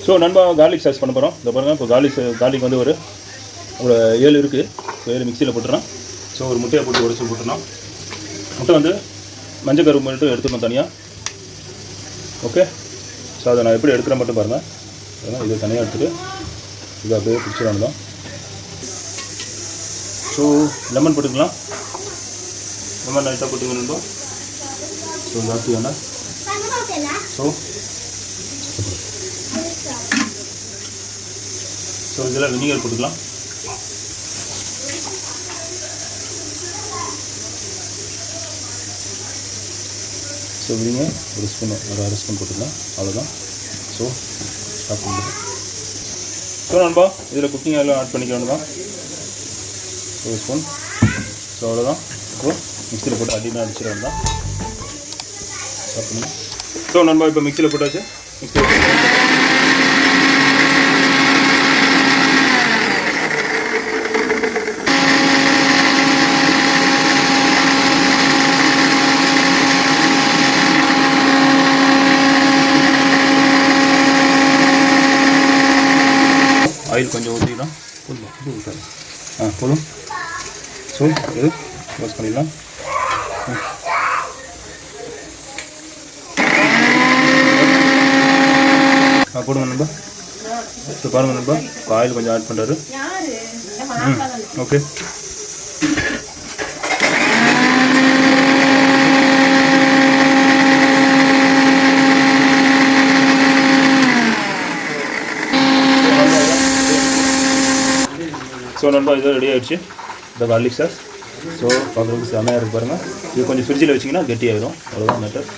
So நண்பா garlic sauce பண்ண போகிறோம். இதை பாருங்கள், இப்போ கார்லிக் வந்து ஒரு 7 இருக்குது. 7 மிக்சியில் போட்டுறோம். ஸோ ஒரு முட்டையை போட்டு உடச்சி போட்டுறோம். முட்டை வந்து மஞ்சள் கரும்பு மட்டும் எடுத்துக்கணும் தனியாக. ஓகே, ஸோ அதை நான் எப்படி எடுக்கிறேன் மட்டும் பாருங்கள். அதனால் இதை தனியாக எடுத்துகிட்டு இதை அப்படியே பிடிச்சிடணும் தான். ஸோ லெமன் போட்டுக்கலாம். லெமன் லைட்டாக போட்டுக்கணும். ஸோ ஜாஸ்தி வேண்டாம். ஸோ இதில் வினிகர் போட்டுக்கலாம். ஸோ வினிகர் ஒரு ஸ்பூன், ஒரு 1/2 ஸ்பூன் போட்டுக்கலாம். அவ்வளோதான். ஸோ ஸ்டாப் பண்ணிடுறேன். ஸோ நண்பா இதில் குக்கிங் ஆயிலும் ஆட் பண்ணிக்க வேண்டியதான். 1 ஸ்பூன். ஸோ அவ்வளோதான். ஸோ மிக்சியில் போட்டு அதிகமாக அடிச்சிட வேண்டாம். ஸ்டாப் பண்ணி. ஸோ நண்பா இப்போ மிக்சியில் போட்டாச்சு. மிக்சியில் ஆயில் கொஞ்சம் ஊற்றிக்கலாம். போதும். ஸோ இது க்ளோஸ் பண்ணிடலாம். போடுங்க நண்பா. ஸோ பாருங்கள் நண்பா, ஆயில் கொஞ்சம் ஆட் பண்ணுறாரு. ஓகே. ஸோ நண்பா இது ரெடி ஆகிடுச்சு, இந்த கார்லிக் சாஸ். ஸோ பார்க்குறதுக்கு செமையாக இருக்குது பாருங்கள். இது கொஞ்சம் ஃப்ரிட்ஜில் வச்சிங்கன்னா கெட்டியாகிடும். அவ்வளோதான் மேட்டர்.